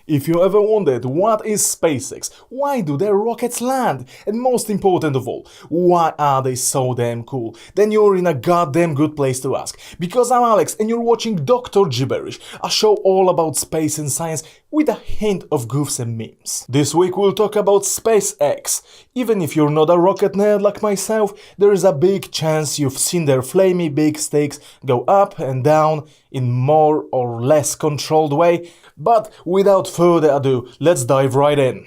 If you ever wondered what is SpaceX, why do their rockets land, and most important of all, why are they so damn cool, then you're in a goddamn good place to ask. Because I'm Alex and you're watching Doctor Gibberish, a show all about space and science with a hint of goofs and memes. This week we'll talk about SpaceX. Even if you're not a rocket nerd like myself, there is a big chance you've seen their flamey big stakes go up and down in more or less controlled way. But without further ado, let's dive right in.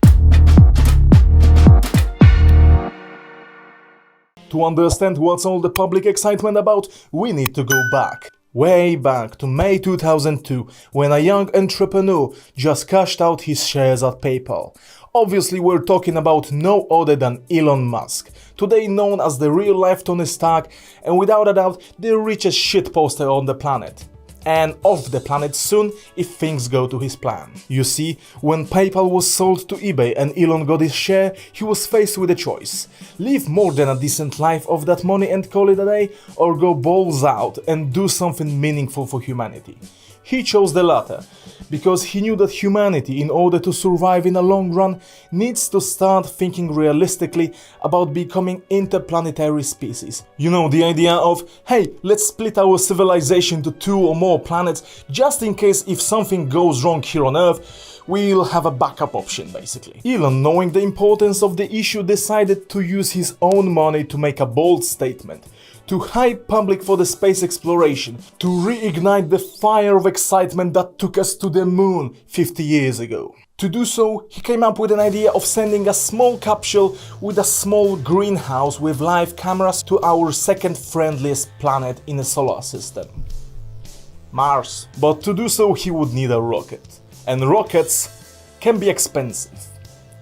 To understand what's all the public excitement about, we need to go back. Way back to May 2002, when a young entrepreneur just cashed out his shares at PayPal. Obviously we're talking about no other than Elon Musk, today known as the real-life Tony Stark and without a doubt the richest shitposter on the planet. And off the planet soon if things go to his plan. You see, when PayPal was sold to eBay and Elon got his share, he was faced with a choice. Live more than a decent life off that money and call it a day, or go balls out and do something meaningful for humanity. He chose the latter, because he knew that humanity, in order to survive in the long run, needs to start thinking realistically about becoming interplanetary species. You know, the idea of, hey, let's split our civilization to 2 or more planets, just in case if something goes wrong here on Earth, we'll have a backup option, basically. Elon, knowing the importance of the issue, decided to use his own money to make a bold statement. To hype public for the space exploration, to reignite the fire of excitement that took us to the moon 50 years ago. To do so, he came up with an idea of sending a small capsule with a small greenhouse with live cameras to our second friendliest planet in the solar system, Mars. But to do so, he would need a rocket. And rockets can be expensive.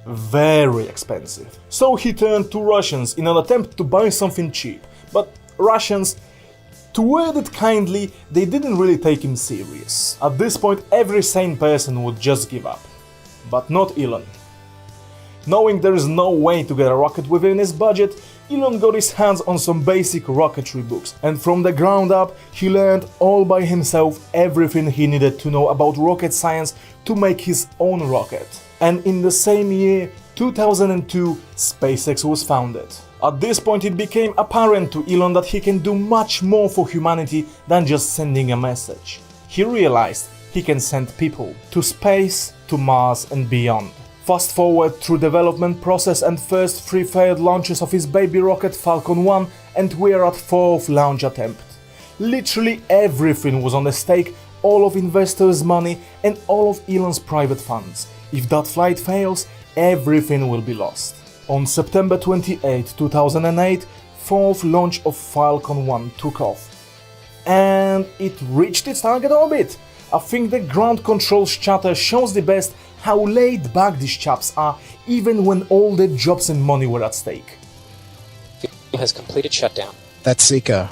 Very expensive. So he turned to Russians in an attempt to buy something cheap. But Russians, to word it kindly, they didn't really take him serious. At this point, every sane person would just give up. But not Elon. Knowing there is no way to get a rocket within his budget, Elon got his hands on some basic rocketry books, and from the ground up, he learned all by himself everything he needed to know about rocket science to make his own rocket. And in the same year, 2002, SpaceX was founded. At this point it became apparent to Elon that he can do much more for humanity than just sending a message. He realized he can send people to space, to Mars and beyond. Fast forward through development process and first 3 failed launches of his baby rocket FALCON 1 and we're at 4th launch attempt. Literally everything was on the stake, all of investors' money and all of Elon's private funds. If that flight fails, everything will be lost. On September 28, 2008, 4th launch of FALCON 1 took off. And it reached its target orbit. I think the ground control chatter shows the best how laid back these chaps are, even when all their jobs and money were at stake. Has completed shutdown. That's Zika.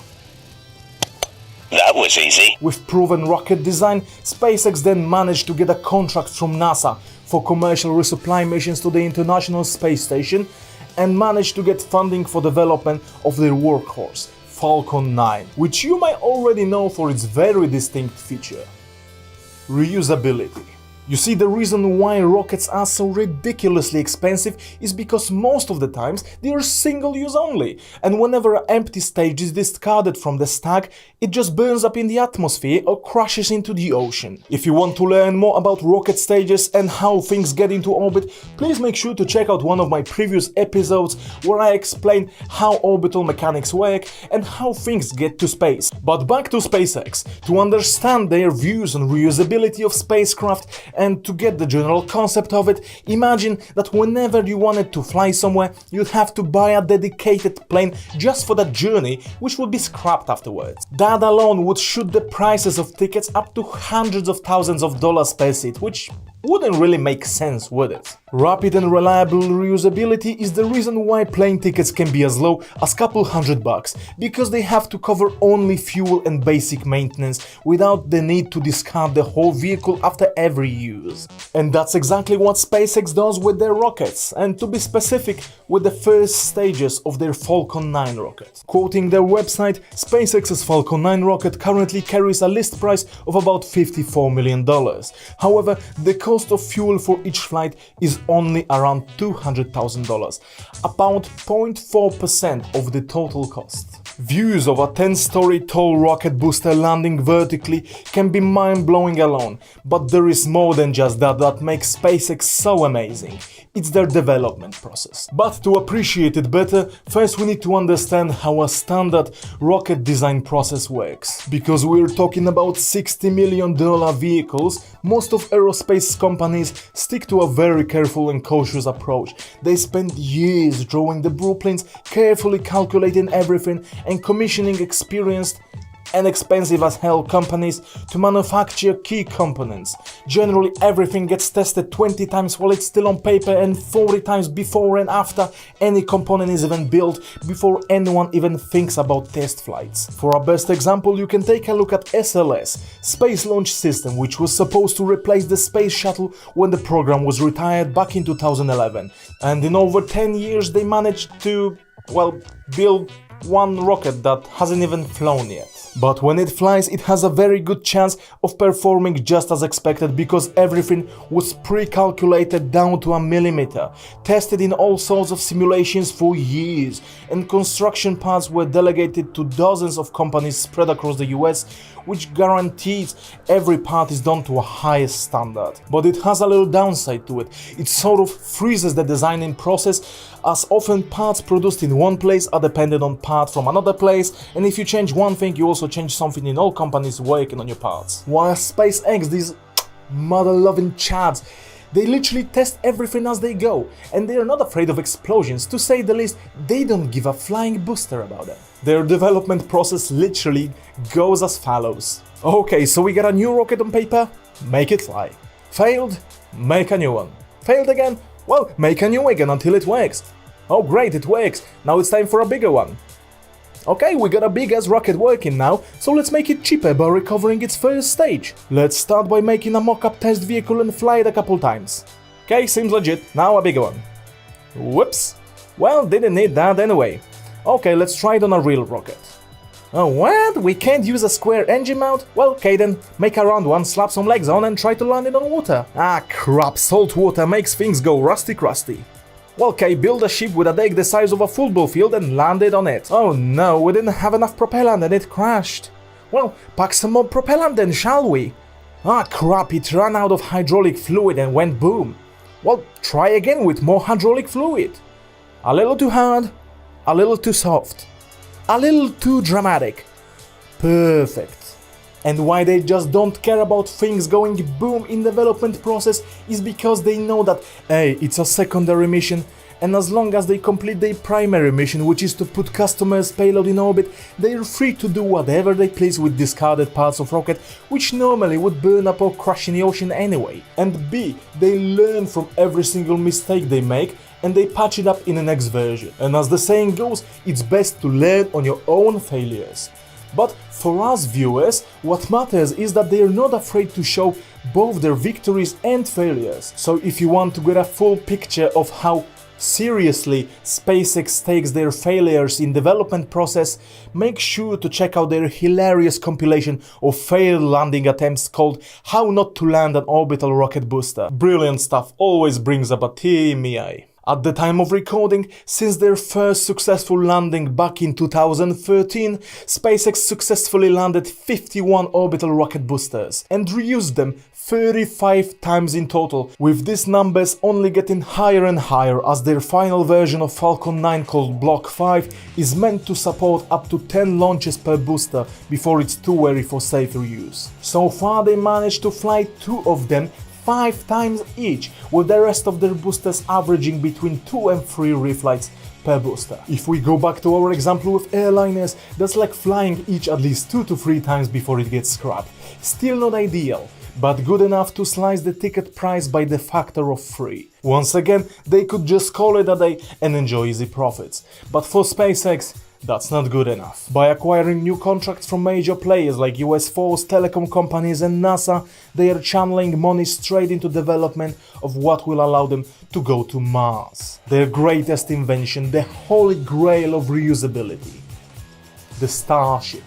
That was easy. With proven rocket design, SpaceX then managed to get a contract from NASA for commercial resupply missions to the International Space Station and managed to get funding for development of their workhorse, FALCON 9, which you might already know for its very distinct feature: reusability. You see, the reason why rockets are so ridiculously expensive is because most of the times they are single use only, and whenever an empty stage is discarded from the stack, it just burns up in the atmosphere or crashes into the ocean. If you want to learn more about rocket stages and how things get into orbit, please make sure to check out one of my previous episodes where I explain how orbital mechanics work and how things get to space. But back to SpaceX. To understand their views on reusability of spacecraft and to get the general concept of it, imagine that whenever you wanted to fly somewhere, you'd have to buy a dedicated plane just for that journey, which would be scrapped afterwards. That alone would shoot the prices of tickets up to hundreds of thousands of dollars per seat, which wouldn't really make sense, would it? Rapid and reliable reusability is the reason why plane tickets can be as low as couple $100, because they have to cover only fuel and basic maintenance without the need to discard the whole vehicle after every use. And that's exactly what SpaceX does with their rockets, and to be specific, with the first stages of their FALCON 9 rocket. Quoting their website, SpaceX's FALCON 9 rocket currently carries a list price of about $54 million. However, the cost of fuel for each flight is only around $200,000, about 0.4% of the total cost. Views of a 10-story tall rocket booster landing vertically can be mind-blowing alone, but there is more than just that makes SpaceX so amazing. It's their development process. But to appreciate it better, first we need to understand how a standard rocket design process works. Because we're talking about $60 million vehicles, most of aerospace companies stick to a very careful and cautious approach. They spend years drawing the blueprints, carefully calculating everything, and commissioning experienced and expensive as hell companies to manufacture key components. Generally, everything gets tested 20 times while it's still on paper and 40 times before and after any component is even built, before anyone even thinks about test flights. For our best example, you can take a look at SLS, Space Launch System, which was supposed to replace the Space Shuttle when the program was retired back in 2011. And in over 10 years they managed to, well, build one rocket that hasn't even flown yet. But when it flies, it has a very good chance of performing just as expected because everything was pre-calculated down to a millimeter, tested in all sorts of simulations for years, and construction parts were delegated to dozens of companies spread across the US, which guarantees every part is done to a highest standard. But it has a little downside to it. It sort of freezes the designing process, as often parts produced in one place are dependent on parts from another place, and if you change one thing, you also change something in all companies working on your parts. While SpaceX, these mother-loving chads, they literally test everything as they go, and they are not afraid of explosions. To say the least, they don't give a flying booster about them. Their development process literally goes as follows. Okay, so we got a new rocket on paper, make it fly. Failed? Make a new one. Failed again? Well, make a new again until it works. Oh great, it works, now it's time for a bigger one. Okay, we got a big-ass rocket working now, so let's make it cheaper by recovering its first stage. Let's start by making a mock-up test vehicle and fly it a couple times. Okay, seems legit, now a bigger one. Whoops. Well, didn't need that anyway. Okay, let's try it on a real rocket. Oh, what? We can't use a square engine mount? Well, okay then, make a round one, slap some legs on and try to land it on water. Ah crap, salt water makes things go rusty. Well, okay, build a ship with a deck the size of a football field and land it on it. Oh no, we didn't have enough propellant and it crashed. Well, pack some more propellant then, shall we? Ah crap, it ran out of hydraulic fluid and went boom. Well, try again with more hydraulic fluid. A little too hard, a little too soft, a little too dramatic. Perfect. And why they just don't care about things going boom in development process is because they know that, hey, it's a secondary mission, and as long as they complete their primary mission, which is to put customers' payload in orbit, they're free to do whatever they please with discarded parts of rocket, which normally would burn up or crash in the ocean anyway. And B, they learn from every single mistake they make, and they patch it up in the next version. And as the saying goes, it's best to learn on your own failures. But for us viewers, what matters is that they are not afraid to show both their victories and failures. So if you want to get a full picture of how seriously SpaceX takes their failures in development process, make sure to check out their hilarious compilation of failed landing attempts called How Not to Land an Orbital Rocket Booster. Brilliant stuff, always brings up a tear in my eye. At the time of recording, since their first successful landing back in 2013, SpaceX successfully landed 51 orbital rocket boosters and reused them 35 times in total, with these numbers only getting higher and higher as their final version of Falcon 9 called Block 5 is meant to support up to 10 launches per booster before it's too wary for safer use. So far they managed to fly 2 of them 5 times each, with the rest of their boosters averaging between 2 and 3 reflights per booster. If we go back to our example with airliners, that's like flying each at least 2 to 3 times before it gets scrapped. Still not ideal, but good enough to slice the ticket price by the factor of 3. Once again, they could just call it a day and enjoy easy profits. But for SpaceX, that's not good enough. By acquiring new contracts from major players like US Force, telecom companies and NASA, they are channeling money straight into development of what will allow them to go to Mars. Their greatest invention, the holy grail of reusability. The Starship.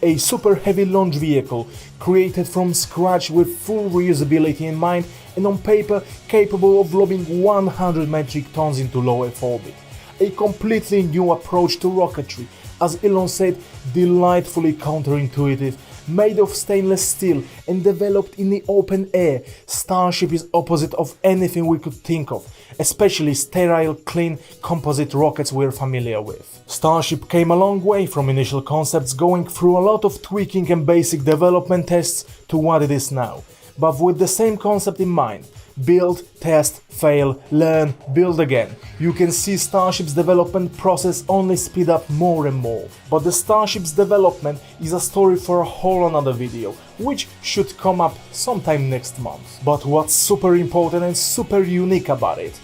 a super heavy launch vehicle created from scratch with full reusability in mind and on paper capable of lobbing 100 metric tons into low Earth orbit. A completely new approach to rocketry, as Elon said, delightfully counterintuitive, made of stainless steel and developed in the open air. Starship is opposite of anything we could think of, especially sterile, clean, composite rockets we're familiar with. Starship came a long way from initial concepts, going through a lot of tweaking and basic development tests to what it is now, but with the same concept in mind. Build, test, fail, learn, build again. You can see Starship's development process only speed up more and more. But the Starship's development is a story for a whole another video, which should come up sometime next month. But what's super important and super unique about it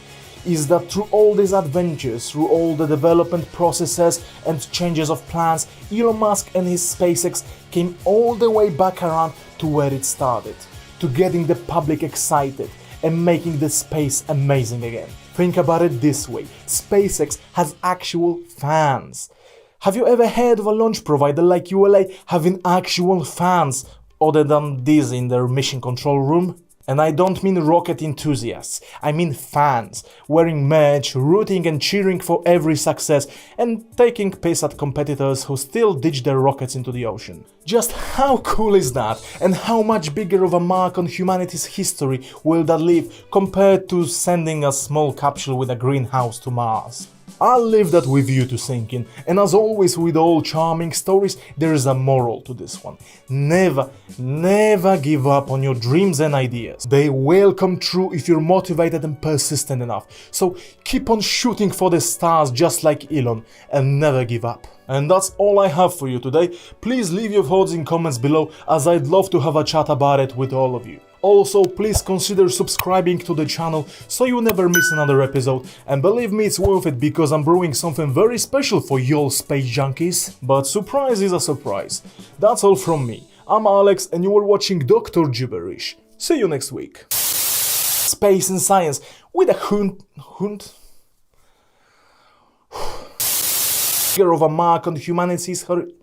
is that through all these adventures, through all the development processes and changes of plans, Elon Musk and his SpaceX came all the way back around to where it started, to getting the public excited and making the space amazing again. Think about it this way, SpaceX has actual fans. Have you ever heard of a launch provider like ULA having actual fans other than these in their mission control room? And I don't mean rocket enthusiasts, I mean fans, wearing merch, rooting and cheering for every success, and taking piss at competitors who still ditch their rockets into the ocean. Just how cool is that, and how much bigger of a mark on humanity's history will that leave compared to sending a small capsule with a greenhouse to Mars? I'll leave that with you to sink in, and as always with all charming stories, there is a moral to this one. Never give up on your dreams and ideas. They will come true if you're motivated and persistent enough. So keep on shooting for the stars just like Elon, and never give up. And that's all I have for you today. Please leave your thoughts in comments below, as I'd love to have a chat about it with all of you. Also, please consider subscribing to the channel so you never miss another episode, and believe me, it's worth it because I'm brewing something very special for y'all space junkies. But surprise is a surprise. That's all from me. I'm Alex and you are watching Doctor Gibberish. See you next week. Space and science with a hint of a mark on humanity's history.